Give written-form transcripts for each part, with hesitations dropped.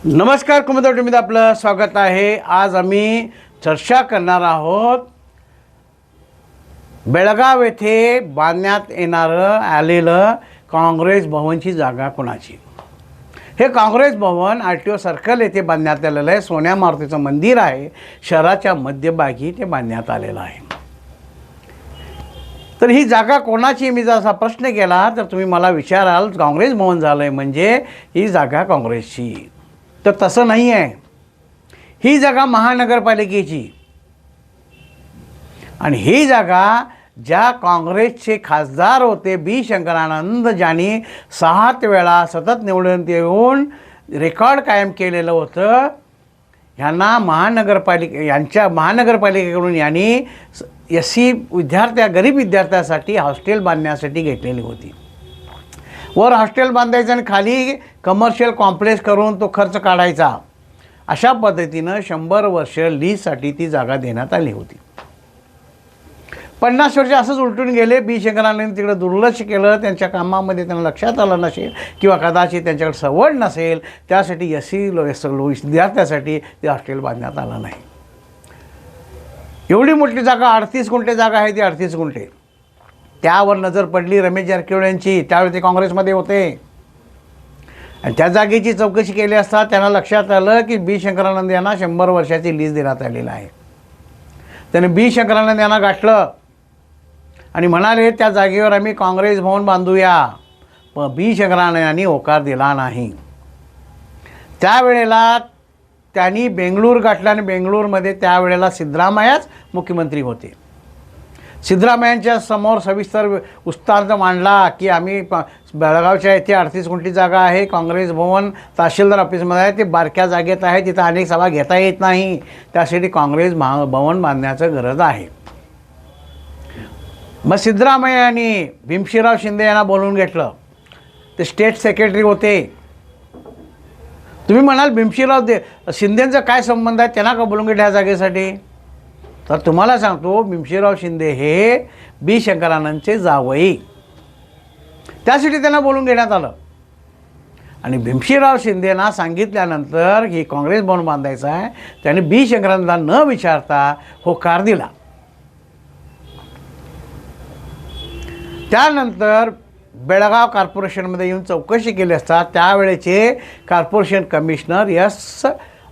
नमस्कार कुमुदवटीमध्ये आपलं स्वागत आहे। आज आम्ही चर्चा करणार आहोत बेळगाव येथे बांधण्यात आलेलं काँग्रेस भवनची जागा कोणाची। हे काँग्रेस भवन आरटीओ सर्कल येथे बांधण्यात आलेलं आहे। सोन्या मारुतीचं मंदिर आहे, शहराच्या मध्यभागी ते बांधण्यात आलेलं आहे। तर ही जागा कोणाची, मी जर असा प्रश्न केला तर तुम्ही मला विचाराल काँग्रेस भवन झालं आहे म्हणजे ही जागा काँग्रेसची, तर तसं नाही आहे। ही जागा महानगरपालिकेची आणि ही जागा ज्या काँग्रेसचे खासदार होते बी शंकरानंद, ज्यांनी 7 वेळा सतत निवडून येऊन रेकॉर्ड कायम केलेलं होतं, यांना महानगरपालिकेकडून यांनी एससी गरीब विद्यार्थ्यासाठी हॉस्टेल बांधण्यासाठी घेतलेली होती। वर हॉस्टेल बांधायचं आणि खाली कमर्शियल कॉम्प्लेक्स करून तो खर्च काढायचा, अशा पद्धतीनं 100 वर्ष लीजसाठी ती जागा देण्यात आली होती। 50 वर्ष असंच उलटून गेले। बी शंकरानंद तिकडे दुर्लक्ष केलं, त्यांच्या कामामध्ये त्यांना लक्षात आलं नसेल किंवा कदाचित त्यांच्याकडे सवड नसेल, त्यासाठी एससी विद्यार्थ्यासाठी ते हॉस्टेल बांधण्यात आलं नाही। एवढी मोठी जागा 38 गुंठे जागा आहे, ती 38 गुंठे त्यावर नजर पडली रमेश जारकिहोळी यांची। त्यावेळी ते काँग्रेसमध्ये होते आणि त्या जागेची चौकशी केली असता त्यांना लक्षात आलं की बी शंकरानंद यांना 100 वर्षाची लीज देण्यात आलेला आहे। त्याने बी शंकरानंद यांना गाठलं आणि म्हणाले त्या जागेवर आम्ही काँग्रेस भवन बांधूया, पण बी शंकरानंद यांनी होकार दिला नाही। त्यावेळेला त्यांनी बेंगळूर गाठलं आणि बेंगळूरमध्ये त्यावेळेला सिद्धरामय्याच मुख्यमंत्री होते। सिद्धरामय्यांच्या समोर सविस्तर वृत्तांत मांडला की आम्ही बेळगावच्या येथे 38 गुंठी जागा आहे, काँग्रेस भवन तहसीलदार ऑफिसमध्ये आहे, ते बारक्या जागेत आहे, तिथं अनेक सभा घेता येत नाही, त्यासाठी काँग्रेस भवन बांधण्याचं गरज आहे। मग सिद्धरामय्या यांनी भीमशिवराव शिंदे यांना बोलवून घेतलं, ते स्टेट सेक्रेटरी होते। तुम्ही म्हणाल भीमशिवराव शिंदेंचा काय संबंध आहे, त्यांना का बोलवून घेतलं ह्या जागेसाठी? तर तुम्हाला सांगतो, भीमशिवराव शिंदे हे बी शंकरानंदचे जावई, त्यासाठी त्यांना बोलून घेण्यात आलं। आणि भीमशिवराव शिंदेना सांगितल्यानंतर ही काँग्रेस भवन बांधायचं आहे, त्याने बी शंकरानंदला न विचारता होकार दिला। त्यानंतर बेळगाव कॉर्पोरेशनमध्ये येऊन चौकशी केली असता त्यावेळेचे कॉर्पोरेशन कमिशनर एस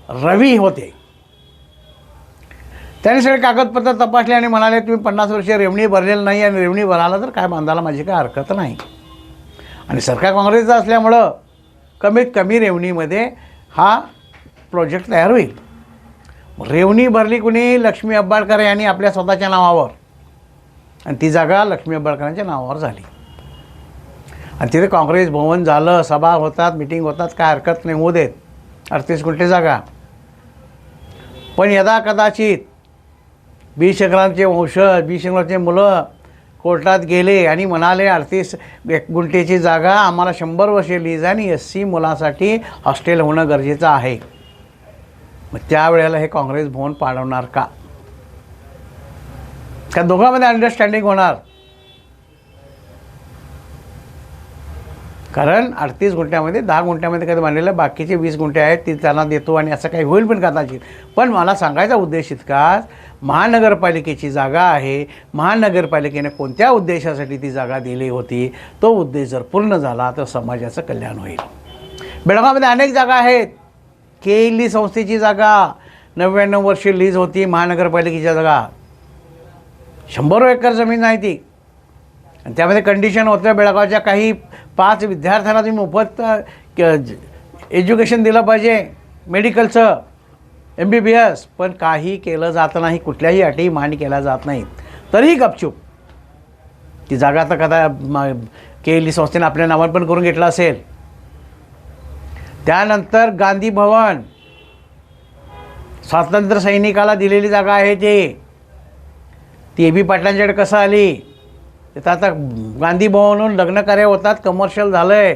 रवी होते। त्यांनी सगळे कागदपत्र तपासले आणि म्हणाले तुम्ही 50 वर्ष रेवणी भरलेलं नाही आणि रेवणी भरायला तर काय बांधायला माझी काय हरकत नाही, आणि सरकार काँग्रेसचं असल्यामुळं कमीत कमी रेवणीमध्ये हा प्रोजेक्ट तयार होईल। रेवणी भरली कुणी? लक्ष्मी अब्बाळकर यांनी आपल्या स्वतःच्या नावावर, आणि ती जागा लक्ष्मी अब्बाळकरांच्या नावावर झाली आणि तिथे काँग्रेस भवन झालं, सभा होतात, मिटिंग होतात, काय हरकत नाही, होऊ देत, 38 गुंठे जागा। पण यदा कदाचित बी शंकरांचे वंशज, बी शंकरांचे मुलं कोर्टात गेले आणि म्हणाले 38 गुंठेची जागा आम्हाला 100 वर्षे लीज आणि एससी मुलांसाठी हॉस्टेल होणं गरजेचं आहे, मग त्यावेळेला हे काँग्रेस भवन पाडवणार का? दोघांमध्ये अंडरस्टँडिंग होणार? कारण 38 गुंठ्यामध्ये 10 गुंठ्यामध्ये कधी बांधलेलं, बाकीचे 20 गुंठे आहेत ती त्यांना देतो आणि असं काही होईल पण कदाचित। पण मला सांगायचा उद्देश इतकाच, महानगरपालिकेची जागा आहे, महानगरपालिकेने कोणत्या उद्देशासाठी ती जागा दिली होती, तो उद्देश जर पूर्ण झाला तर समाजाचं कल्याण होईल। बेळगावमध्ये अनेक जागा आहेत, केली संस्थेची जागा 99 वर्षे लीज होती, महानगरपालिकेची जागा 100 एकर जमीन आहे ती, आणि त्यामध्ये कंडिशन होतं बेळगावच्या काही 5 विद्यार्थ्यांना तुम्ही मोफत एज्युकेशन दिलं पाहिजे, मेडिकलचं MBBS, पण काही केलं जात नाही, कुठल्याही अटी मान्य केल्या जात नाहीत, तरीही गपचूप ती जागा आता कदा केली संस्थेने आपल्या नावावर पण करून घेतलं असेल। त्यानंतर गांधी भवन स्वातंत्र्य सैनिकाला दिलेली जागा आहे, ती AB पाटलांच्याकडे कसं आली? तर आता गांधी भवनहून लग्न कार्य होतात, कमर्शियल झालं आहे,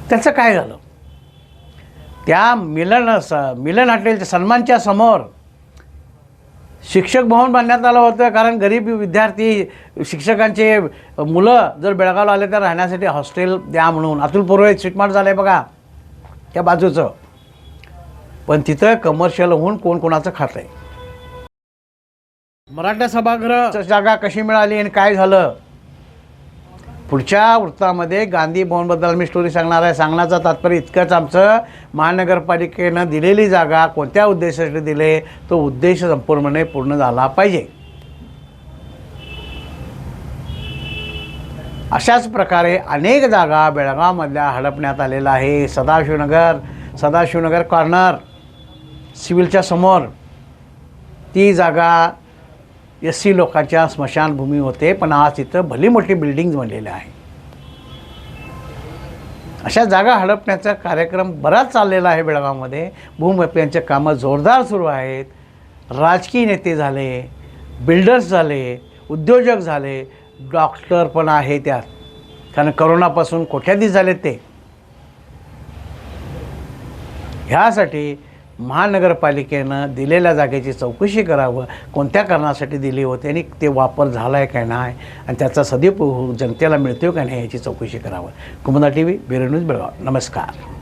त्याचं काय झालं? त्या मिलन हॉटेलच्या सन्मानच्या समोर शिक्षक भवन बांधण्यात आलं होतं, कारण गरीब विद्यार्थी शिक्षकांचे मुलं जर बेळगावला आले तर राहण्यासाठी हॉस्टेल द्या म्हणून। अतुल पुरोहित स्वीटमार्ट झालं आहे बघा, त्या बाजूचं, पण तिथं कमर्शियल होऊन कोण कोणाचं खातं आहे. मराठा सभागृह जागा कशी मिळाली आणि काय झालं, पुढच्या वृत्तामध्ये गांधी भवनबद्दल मी स्टोरी सांगणार आहे. सांगण्याचं तात्पर्य इतकंच आमचं, महानगरपालिकेनं दिलेली जागा कोणत्या उद्देशासाठी दिले, तो उद्देश संपूर्णपणे पूर्ण झाला पाहिजे. अशाच प्रकारे अनेक जागा बेळगावमधल्या हडपण्यात आलेल्या आहे. सदाशिवनगर कॉर्नर सिव्हिलच्या समोर ती जागा SC लोकांच्या स्मशानभूमी होते, पण आज तिथं भली मोठी बिल्डिंग्ज बनलेल्या आहे. अशा जागा हडपण्याचा कार्यक्रम बराच चाललेला आहे बेळगावमध्ये. भूमाफियांचे कामं जोरदार सुरू आहेत. राजकीय नेते झाले, बिल्डर्स झाले, उद्योजक झाले, डॉक्टर पण आहे त्यात, कारण करोनापासून कोट्याधीश झाले ते. ह्यासाठी महानगरपालिकेनं दिलेल्या जागेची चौकशी करावं, कोणत्या कारणासाठी दिली होती आणि ते वापर झाला आहे काय नाही, आणि त्याचा सदुपयोग जनतेला मिळतो का नाही याची चौकशी करावं. Kumuda TV, bureau news, Belgaum. नमस्कार.